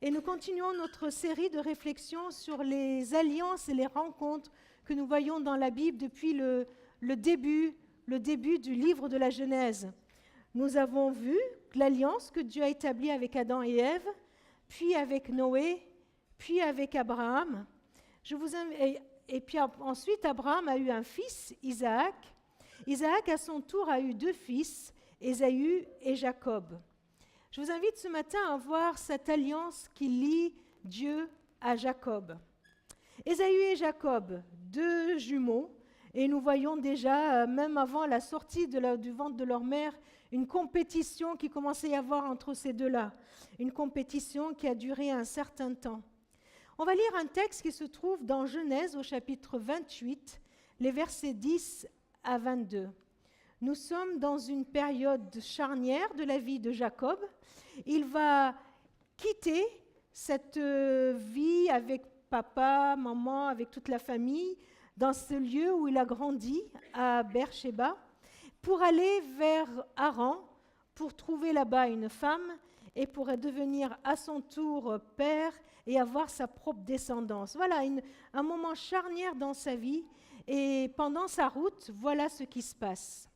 Et nous continuons notre série de réflexions sur les alliances et les rencontres que nous voyons dans la Bible depuis le début du livre de la Genèse. Nous avons vu l'alliance que Dieu a établie avec Adam et Ève, puis avec Noé, puis avec Abraham. Et puis ensuite, Abraham a eu un fils, Isaac. Isaac, à son tour, a eu deux fils, Ésaü et Jacob. Je vous invite ce matin à voir cette alliance qui lie Dieu à Jacob. Ésaü et Jacob, deux jumeaux, et nous voyons déjà, même avant la sortie du ventre de leur mère, une compétition qui commençait à y avoir entre ces deux-là, une compétition qui a duré un certain temps. On va lire un texte qui se trouve dans Genèse au chapitre 28, les versets 10 à 22. Nous sommes dans une période charnière de la vie de Jacob. Il va quitter cette vie avec papa, maman, avec toute la famille, dans ce lieu où il a grandi, à Beersheba, pour aller vers Haran, pour trouver là-bas une femme et pour devenir à son tour père et avoir sa propre descendance. Voilà un moment charnière dans sa vie. Et pendant sa route, voilà ce qui se passe.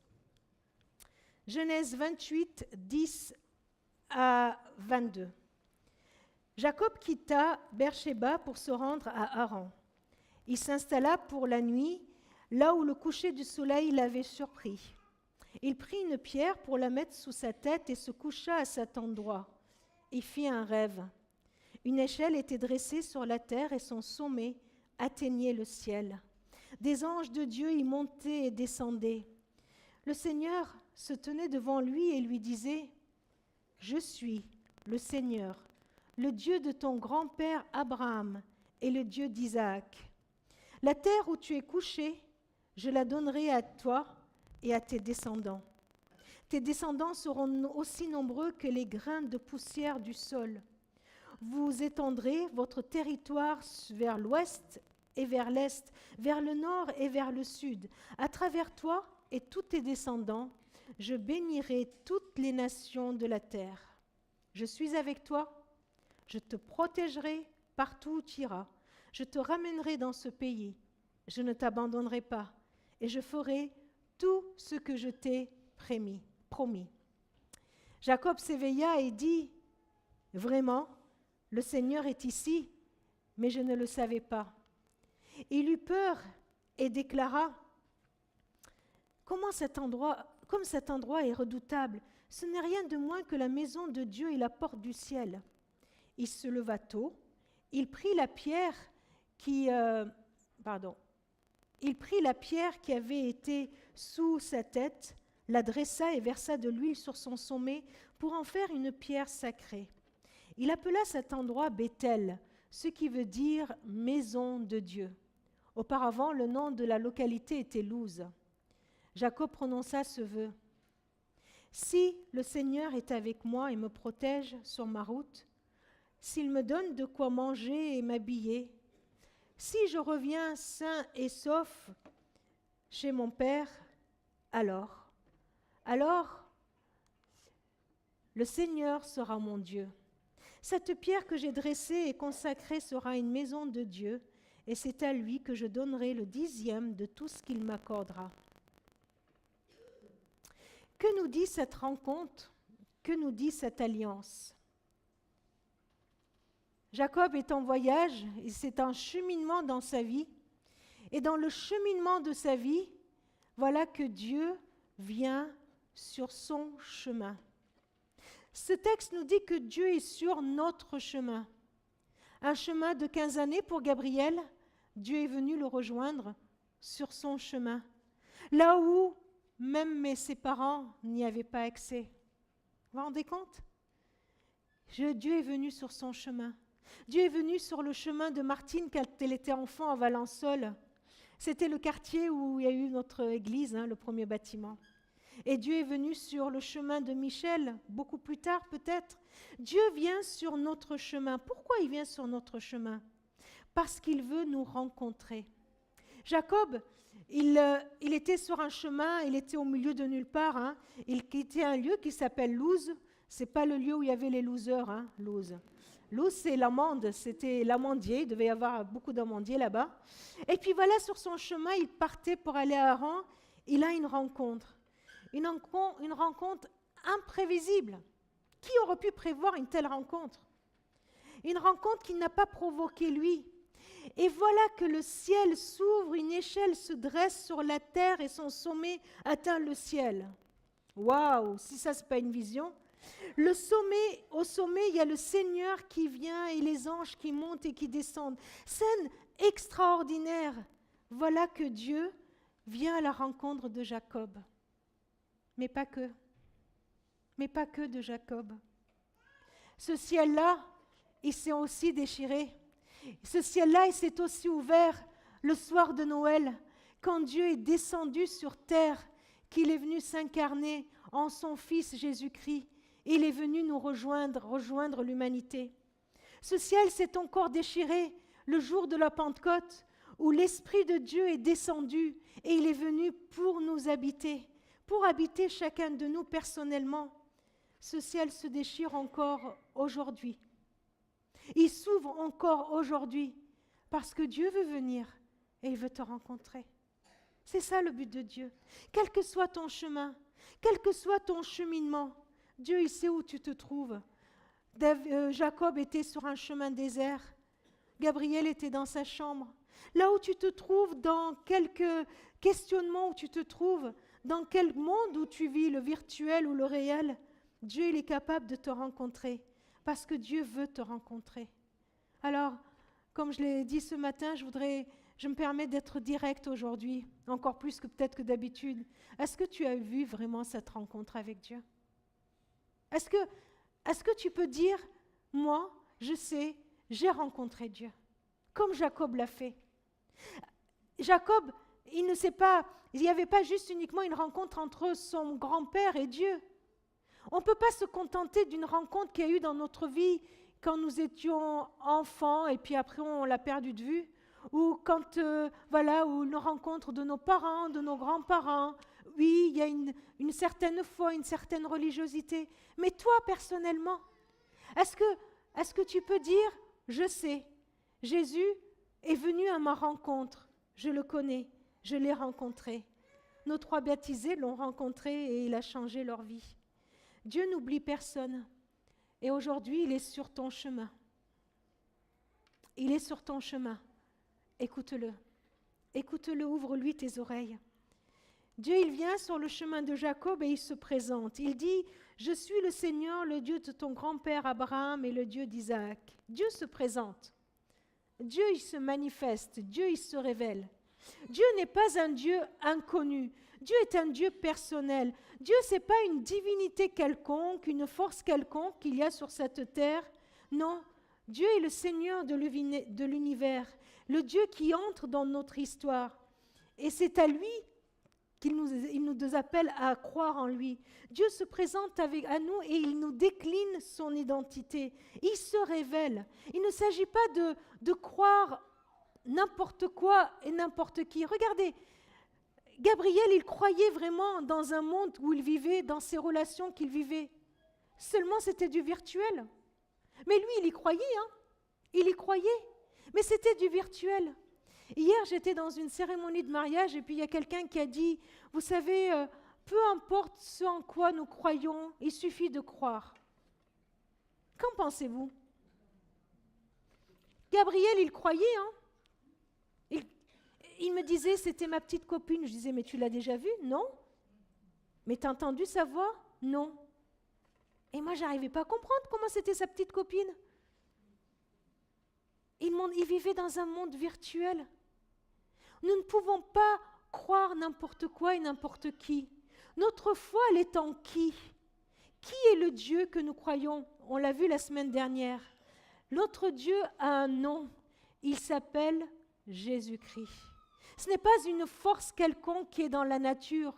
Genèse 28, 10 à 22. Jacob quitta Beersheba pour se rendre à Haran. Il s'installa pour la nuit, là où le coucher du soleil l'avait surpris. Il prit une pierre pour la mettre sous sa tête et se coucha à cet endroit. Il fit un rêve. Une échelle était dressée sur la terre et son sommet atteignait le ciel. Des anges de Dieu y montaient et descendaient. Le Seigneur se tenait devant lui et lui disait : « Je suis le Seigneur, le Dieu de ton grand-père Abraham et le Dieu d'Isaac. La terre où tu es couché, je la donnerai à toi et à tes descendants. Tes descendants seront aussi nombreux que les grains de poussière du sol. Vous étendrez votre territoire vers l'ouest et vers l'est, vers le nord et vers le sud. À travers toi et tous tes descendants, je bénirai toutes les nations de la terre. Je suis avec toi, je te protégerai partout où tu iras. Je te ramènerai dans ce pays, je ne t'abandonnerai pas, et je ferai tout ce que je t'ai promis. Jacob s'éveilla et dit : « Vraiment, le Seigneur est ici, mais je ne le savais pas. » Il eut peur et déclara : « Comme cet endroit est redoutable, ce n'est rien de moins que la maison de Dieu et la porte du ciel. » Il se leva tôt, il prit la pierre qui avait été sous sa tête, la dressa et versa de l'huile sur son sommet pour en faire une pierre sacrée. Il appela cet endroit Béthel, ce qui veut dire maison de Dieu. Auparavant, le nom de la localité était Luz. Jacob prononça ce vœu : « Si le Seigneur est avec moi et me protège sur ma route, s'il me donne de quoi manger et m'habiller, si je reviens sain et sauf chez mon père, alors le Seigneur sera mon Dieu. Cette pierre que j'ai dressée et consacrée sera une maison de Dieu, et c'est à lui que je donnerai le 10e de tout ce qu'il m'accordera. » Que nous dit cette rencontre? Que nous dit cette alliance? Jacob est en voyage, et c'est un cheminement dans sa vie. Et dans le cheminement de sa vie, voilà que Dieu vient sur son chemin. Ce texte nous dit que Dieu est sur notre chemin. Un chemin de 15 années pour Gabriel, Dieu est venu le rejoindre sur son chemin. Là où même ses parents n'y avaient pas accès. Vous vous rendez compte? Dieu est venu sur son chemin. Dieu est venu sur le chemin de Martine quand elle était enfant à Valençol. C'était le quartier où il y a eu notre église, le premier bâtiment. Et Dieu est venu sur le chemin de Michel, beaucoup plus tard peut-être. Dieu vient sur notre chemin. Pourquoi il vient sur notre chemin? Parce qu'il veut nous rencontrer. Jacob, il était sur un chemin, il était au milieu de nulle part. Il quittait un lieu qui s'appelle Luz. Ce n'est pas le lieu où il y avait les losers, Luz. Luz, c'est l'amande, c'était l'amandier, il devait y avoir beaucoup d'amandiers là-bas. Et puis voilà, sur son chemin, il partait pour aller à Haran, il a une rencontre imprévisible. Qui aurait pu prévoir une telle rencontre? Une rencontre qu'il n'a pas provoquée lui. Et voilà que le ciel s'ouvre, une échelle se dresse sur la terre et son sommet atteint le ciel. Waouh, si ça, ce n'est pas une vision. Au sommet, il y a le Seigneur qui vient et les anges qui montent et qui descendent. Scène extraordinaire. Voilà que Dieu vient à la rencontre de Jacob. Mais pas que. Mais pas que de Jacob. Ce ciel-là, il s'est aussi déchiré. Ce ciel-là, il s'est aussi ouvert le soir de Noël, quand Dieu est descendu sur terre, qu'il est venu s'incarner en son Fils Jésus-Christ. Il est venu nous rejoindre l'humanité. Ce ciel s'est encore déchiré le jour de la Pentecôte, où l'Esprit de Dieu est descendu et il est venu pour nous habiter, pour habiter chacun de nous personnellement. Ce ciel se déchire encore aujourd'hui. Il s'ouvre encore aujourd'hui parce que Dieu veut venir et il veut te rencontrer. C'est ça le but de Dieu. Quel que soit ton chemin, quel que soit ton cheminement, Dieu, il sait où tu te trouves. Jacob était sur un chemin désert. Gabriel était dans sa chambre. Là où tu te trouves, dans quelques questionnements où tu te trouves, dans quel monde où tu vis, le virtuel ou le réel, Dieu, il est capable de te rencontrer parce que Dieu veut te rencontrer. Alors, comme je l'ai dit ce matin, je me permets d'être direct aujourd'hui, encore plus que peut-être que d'habitude. Est-ce que tu as vu vraiment cette rencontre avec Dieu? Est-ce que tu peux dire, moi, je sais, j'ai rencontré Dieu, comme Jacob l'a fait. Jacob, il n'y avait pas juste uniquement une rencontre entre son grand-père et Dieu. On ne peut pas se contenter d'une rencontre qu'il y a eu dans notre vie quand nous étions enfants et puis après on l'a perdu de vue, ou quand, ou une rencontre de nos parents, de nos grands-parents. Oui, il y a une certaine foi, une certaine religiosité. Mais toi, personnellement, est-ce que tu peux dire, je sais, Jésus est venu à ma rencontre, je le connais, je l'ai rencontré. Nos 3 baptisés l'ont rencontré et il a changé leur vie. Dieu n'oublie personne. Et aujourd'hui, il est sur ton chemin. Il est sur ton chemin. Écoute-le. Écoute-le, ouvre-lui tes oreilles. Dieu, il vient sur le chemin de Jacob et il se présente. Il dit, je suis le Seigneur, le Dieu de ton grand-père Abraham et le Dieu d'Isaac. Dieu se présente. Dieu, il se manifeste. Dieu, il se révèle. Dieu n'est pas un Dieu inconnu. Dieu est un Dieu personnel. Dieu, ce n'est pas une divinité quelconque, une force quelconque qu'il y a sur cette terre. Non, Dieu est le Seigneur de l'univers, le Dieu qui entre dans notre histoire. Et c'est à lui qu'il nous appelle à croire en lui. Dieu se présente à nous et il nous décline son identité. Il se révèle. Il ne s'agit pas de croire n'importe quoi et n'importe qui. Regardez, Gabriel, il croyait vraiment dans un monde où il vivait, dans ses relations qu'il vivait. Seulement, c'était du virtuel. Mais lui, il y croyait, hein. Il y croyait. Mais c'était du virtuel. Hier, j'étais dans une cérémonie de mariage et puis il y a quelqu'un qui a dit, vous savez, peu importe ce en quoi nous croyons, il suffit de croire. Qu'en pensez-vous? Gabriel, il croyait, hein. Il me disait, c'était ma petite copine. Je disais, mais tu l'as déjà vue? Non. Mais t'as entendu sa voix? Non. Et moi, j'arrivais pas à comprendre comment c'était sa petite copine. Il vivait dans un monde virtuel. Nous ne pouvons pas croire n'importe quoi et n'importe qui. Notre foi, elle est en qui? Qui est le Dieu que nous croyons? On l'a vu la semaine dernière. Notre Dieu a un nom. Il s'appelle Jésus-Christ. Ce n'est pas une force quelconque qui est dans la nature.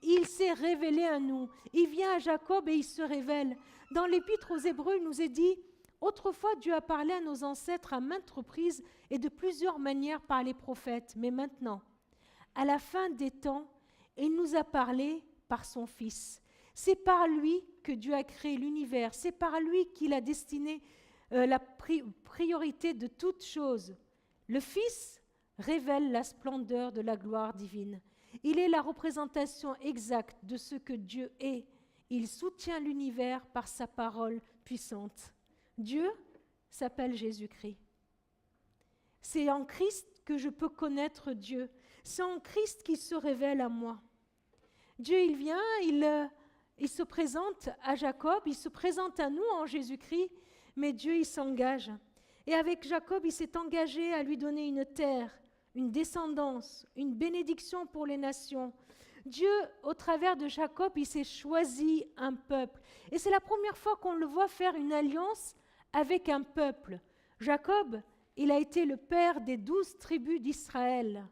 Il s'est révélé à nous. Il vient à Jacob et il se révèle. Dans l'Épître aux Hébreux, il nous est dit, autrefois Dieu a parlé à nos ancêtres à maintes reprises et de plusieurs manières par les prophètes. Mais maintenant, à la fin des temps, il nous a parlé par son Fils. C'est par lui que Dieu a créé l'univers. C'est par lui qu'il a destiné la priorité de toute chose. Le Fils révèle la splendeur de la gloire divine. Il est la représentation exacte de ce que Dieu est. Il soutient l'univers par sa parole puissante. Dieu s'appelle Jésus-Christ. C'est en Christ que je peux connaître Dieu. C'est en Christ qu'il se révèle à moi. Dieu, il vient, il se présente à Jacob, il se présente à nous en Jésus-Christ, mais Dieu, il s'engage. Et avec Jacob, il s'est engagé à lui donner une terre, une descendance, une bénédiction pour les nations. Dieu, au travers de Jacob, il s'est choisi un peuple. Et c'est la première fois qu'on le voit faire une alliance avec un peuple. Jacob, il a été le père des 12 tribus d'Israël.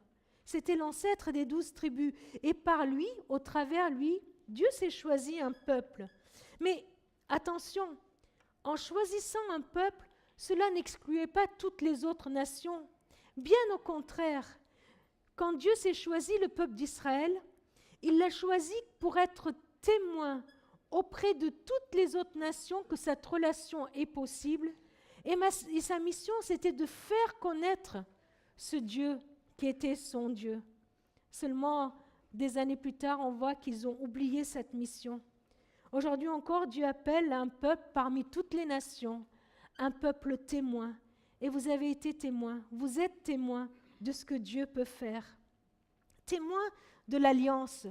C'était l'ancêtre des 12 tribus. Et par lui, au travers lui, Dieu s'est choisi un peuple. Mais attention, en choisissant un peuple, cela n'excluait pas toutes les autres nations. Bien au contraire, quand Dieu s'est choisi le peuple d'Israël, il l'a choisi pour être témoin auprès de toutes les autres nations que cette relation est possible. Et sa mission, c'était de faire connaître ce Dieu qui était son Dieu. Seulement, des années plus tard, on voit qu'ils ont oublié cette mission. Aujourd'hui encore, Dieu appelle un peuple parmi toutes les nations, un peuple témoin. Et vous avez été témoin, vous êtes témoin de ce que Dieu peut faire. Témoin de l'alliance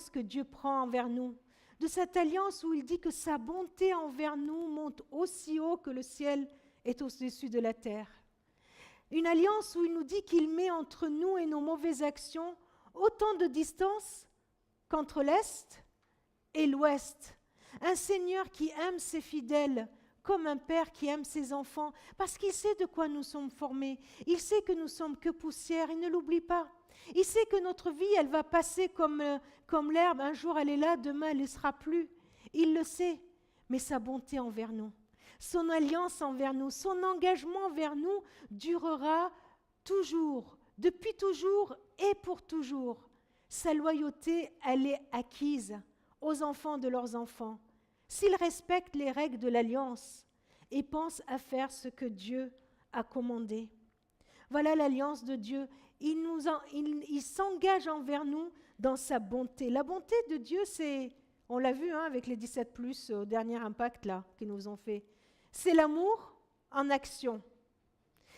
que Dieu prend envers nous. De cette alliance où il dit que sa bonté envers nous monte aussi haut que le ciel est au-dessus de la terre. Une alliance où il nous dit qu'il met entre nous et nos mauvaises actions autant de distance qu'entre l'Est et l'Ouest. Un Seigneur qui aime ses fidèles comme un père qui aime ses enfants parce qu'il sait de quoi nous sommes formés. Il sait que nous sommes que poussière, il ne l'oublie pas. Il sait que notre vie, elle va passer comme l'herbe. Un jour, elle est là, demain, elle ne sera plus. Il le sait, mais sa bonté envers nous, son alliance envers nous, son engagement envers nous durera toujours, depuis toujours et pour toujours. Sa loyauté, elle est acquise aux enfants de leurs enfants, s'ils respectent les règles de l'alliance et pensent à faire ce que Dieu a commandé. Voilà l'alliance de Dieu. Il s'engage envers nous dans sa bonté. La bonté de Dieu, c'est, on l'a vu avec les 17+, au dernier impact là, qu'ils nous ont fait, c'est l'amour en action.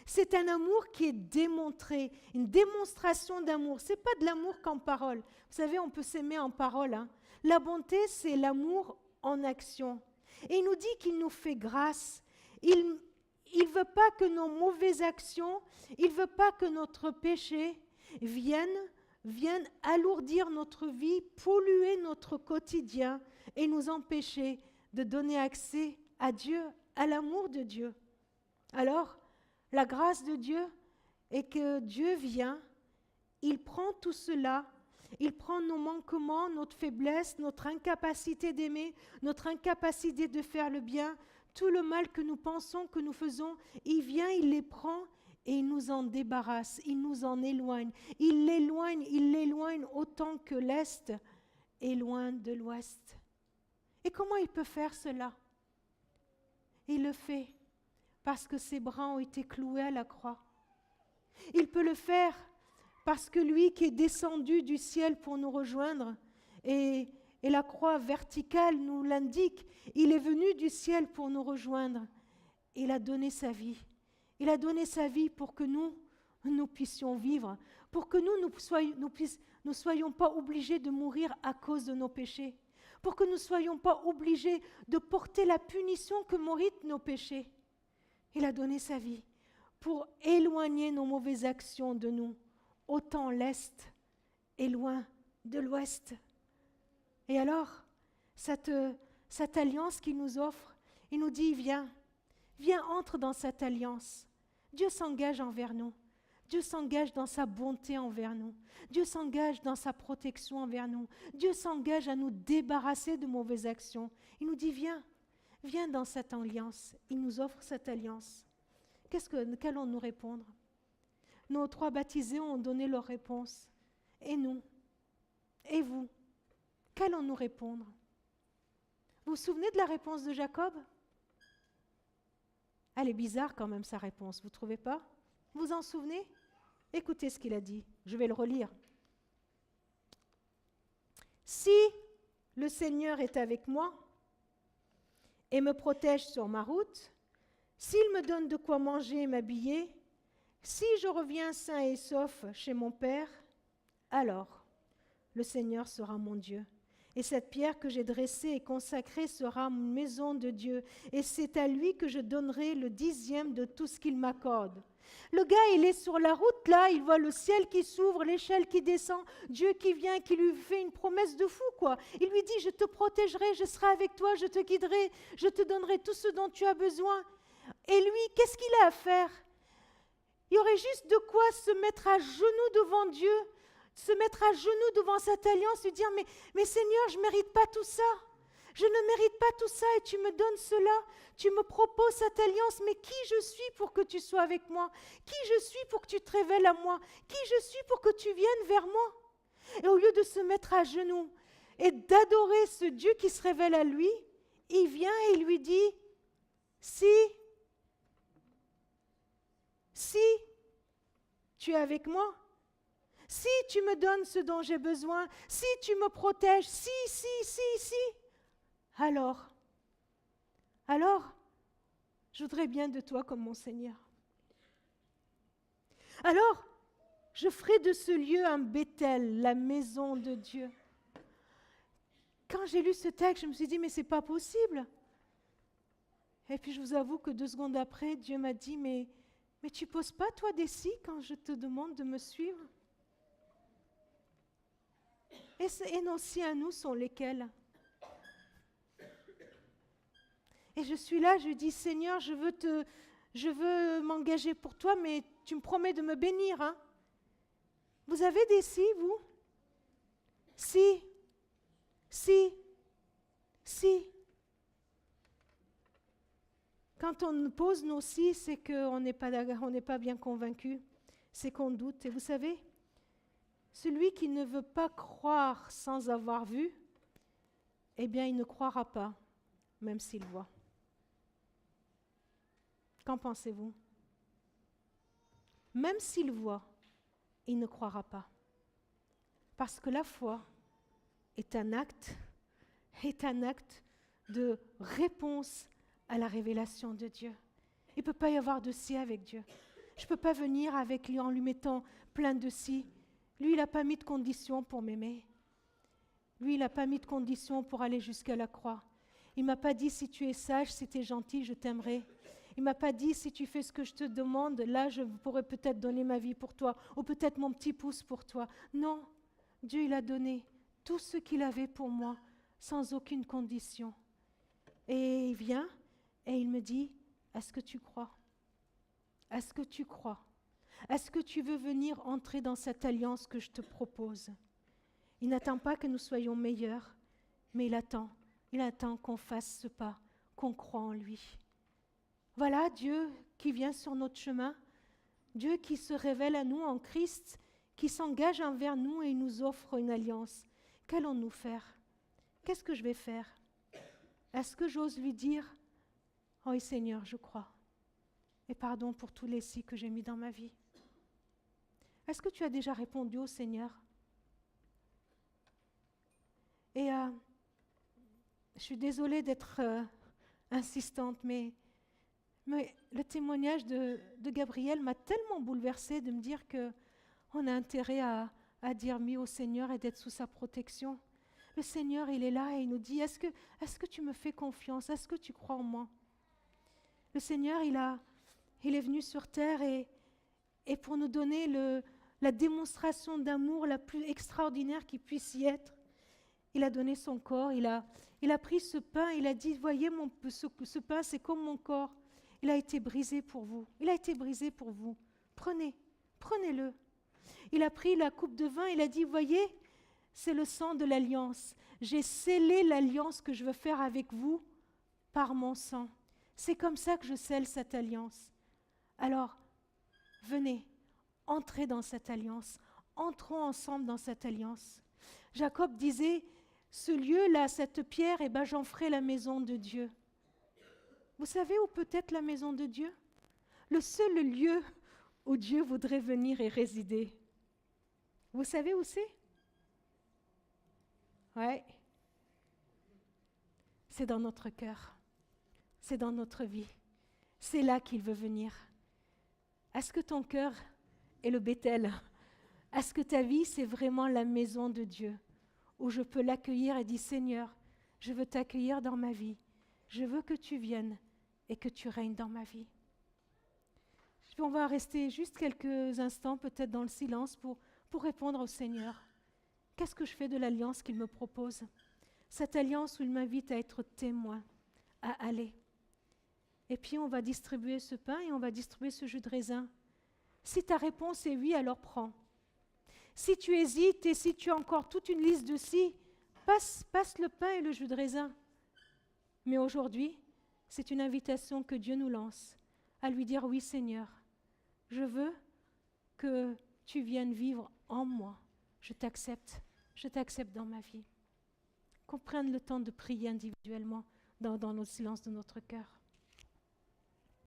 C'est un amour qui est démontré, une démonstration d'amour. Ce n'est pas de l'amour qu'en parole. Vous savez, on peut s'aimer en parole. La bonté, c'est l'amour en action. Et il nous dit qu'il nous fait grâce. Il ne veut pas que nos mauvaises actions, il ne veut pas que notre péché vienne alourdir notre vie, polluer notre quotidien et nous empêcher de donner accès à Dieu, à l'amour de Dieu. Alors, la grâce de Dieu est que Dieu vient, il prend tout cela, il prend nos manquements, notre faiblesse, notre incapacité d'aimer, notre incapacité de faire le bien, tout le mal que nous pensons, que nous faisons, il vient, il les prend et il nous en débarrasse, il nous en éloigne. Il l'éloigne autant que l'Est est loin de l'Ouest. Et comment il peut faire cela? Il le fait parce que ses bras ont été cloués à la croix. Il peut le faire parce que lui qui est descendu du ciel pour nous rejoindre, et la croix verticale nous l'indique, il est venu du ciel pour nous rejoindre. Il a donné sa vie. Il a donné sa vie pour que nous puissions vivre, pour que nous soyons pas obligés de mourir à cause de nos péchés, pour que nous ne soyons pas obligés de porter la punition que méritent nos péchés. Il a donné sa vie pour éloigner nos mauvaises actions de nous. Autant l'Est est loin de l'Ouest. Et alors, cette alliance qu'il nous offre, il nous dit, viens, entre dans cette alliance. Dieu s'engage envers nous. Dieu s'engage dans sa bonté envers nous. Dieu s'engage dans sa protection envers nous. Dieu s'engage à nous débarrasser de mauvaises actions. Il nous dit, viens dans cette alliance. Il nous offre cette alliance. Qu'allons-nous répondre? Nos 3 baptisés ont donné leur réponse. Et nous? Et vous? Qu'allons-nous répondre? Vous vous souvenez de la réponse de Jacob? Elle est bizarre quand même sa réponse, vous ne trouvez pas? Vous vous en souvenez? Écoutez ce qu'il a dit, je vais le relire. Si le Seigneur est avec moi et me protège sur ma route, s'il me donne de quoi manger et m'habiller, si je reviens sain et sauf chez mon Père, alors le Seigneur sera mon Dieu. Et cette pierre que j'ai dressée et consacrée sera une maison de Dieu. Et c'est à lui que je donnerai le 10e de tout ce qu'il m'accorde. Le gars, il est sur la route, là, il voit le ciel qui s'ouvre, l'échelle qui descend, Dieu qui vient, qui lui fait une promesse de fou, quoi. Il lui dit, je te protégerai, je serai avec toi, je te guiderai, je te donnerai tout ce dont tu as besoin. Et lui, qu'est-ce qu'il a à faire? Il y aurait juste de quoi se mettre à genoux devant Dieu, se mettre à genoux devant cette alliance, lui dire, mais Seigneur, je ne mérite pas tout ça. Je ne mérite pas tout ça et tu me donnes cela. Tu me proposes cette alliance, mais qui je suis pour que tu sois avec moi? Qui je suis pour que tu te révèles à moi? Qui je suis pour que tu viennes vers moi? Et au lieu de se mettre à genoux et d'adorer ce Dieu qui se révèle à lui, il vient et il lui dit, si tu es avec moi, si tu me donnes ce dont j'ai besoin, si tu me protèges, si, alors, je voudrais bien de toi comme mon Seigneur. Alors, je ferai de ce lieu un Béthel, la maison de Dieu. Quand j'ai lu ce texte, je me suis dit, mais c'est pas possible. Et puis je vous avoue que 2 secondes après, Dieu m'a dit, mais tu poses pas toi des si quand je te demande de me suivre? Et nos si à nous sont lesquels? Et je suis là, je dis, Seigneur, je veux m'engager pour toi, mais tu me promets de me bénir. Hein? Vous avez des si, vous? Si. Quand on pose nos si, c'est qu'on n'est pas bien convaincu, c'est qu'on doute. Et vous savez, celui qui ne veut pas croire sans avoir vu, eh bien, il ne croira pas, même s'il voit. Qu'en pensez-vous? Même s'il voit, il ne croira pas. Parce que la foi est un acte de réponse à la révélation de Dieu. Il ne peut pas y avoir de si avec Dieu. Je ne peux pas venir avec lui en lui mettant plein de si. Lui, il n'a pas mis de conditions pour m'aimer. Lui, il n'a pas mis de conditions pour aller jusqu'à la croix. Il ne m'a pas dit, si tu es sage, si tu es gentil, je t'aimerai. Il ne m'a pas dit, si tu fais ce que je te demande, là, je pourrais peut-être donner ma vie pour toi, ou peut-être mon petit pouce pour toi. Non, Dieu, il a donné tout ce qu'il avait pour moi, sans aucune condition. Et il vient, et il me dit, est-ce que tu crois? Est-ce que tu crois? Est-ce que tu veux venir entrer dans cette alliance que je te propose? Il n'attend pas que nous soyons meilleurs, mais il attend qu'on fasse ce pas, qu'on croie en lui. Voilà Dieu qui vient sur notre chemin, Dieu qui se révèle à nous en Christ, qui s'engage envers nous et nous offre une alliance. Qu'allons-nous faire? Qu'est-ce que je vais faire? Est-ce que j'ose lui dire, « Oh Seigneur, je crois, et pardon pour tous les si que j'ai mis dans ma vie. » Est-ce que tu as déjà répondu au Seigneur? Et je suis désolée d'être insistante, mais le témoignage de Gabriel m'a tellement bouleversée de me dire qu'on a intérêt à dire oui au Seigneur et d'être sous sa protection. Le Seigneur, il est là et il nous dit, est-ce que tu me fais confiance? Est-ce que tu crois en moi? Le Seigneur, il est venu sur terre et pour nous donner la démonstration d'amour la plus extraordinaire qui puisse y être, il a donné son corps, il a pris ce pain, il a dit, voyez, ce pain, c'est comme mon corps. Il a été brisé pour vous. Il a été brisé pour vous. Prenez-le. Il a pris la coupe de vin, il a dit, voyez, c'est le sang de l'alliance. J'ai scellé l'alliance que je veux faire avec vous par mon sang. C'est comme ça que je scelle cette alliance. Alors, venez, entrez dans cette alliance. Entrons ensemble dans cette alliance. Jacob disait, ce lieu-là, cette pierre, j'en ferai la maison de Dieu. Vous savez où peut être la maison de Dieu? Le seul lieu où Dieu voudrait venir et résider. Vous savez où c'est? Ouais. C'est dans notre cœur. C'est dans notre vie. C'est là qu'il veut venir. Est-ce que ton cœur est le Bethel? Est-ce que ta vie, c'est vraiment la maison de Dieu, où je peux l'accueillir et dire, Seigneur, je veux t'accueillir dans ma vie. Je veux que tu viennes et que tu règnes dans ma vie. On va rester juste quelques instants, peut-être dans le silence, pour répondre au Seigneur. Qu'est-ce que je fais de l'alliance qu'il me propose? Cette alliance où il m'invite à être témoin, à aller. Et puis on va distribuer ce pain et on va distribuer ce jus de raisin. Si ta réponse est oui, alors prends. Si tu hésites et si tu as encore toute une liste de si, passe le pain et le jus de raisin. Mais aujourd'hui, c'est une invitation que Dieu nous lance, à lui dire, oui Seigneur, je veux que tu viennes vivre en moi. Je t'accepte dans ma vie. Qu'on prenne le temps de prier individuellement dans le silence de notre cœur.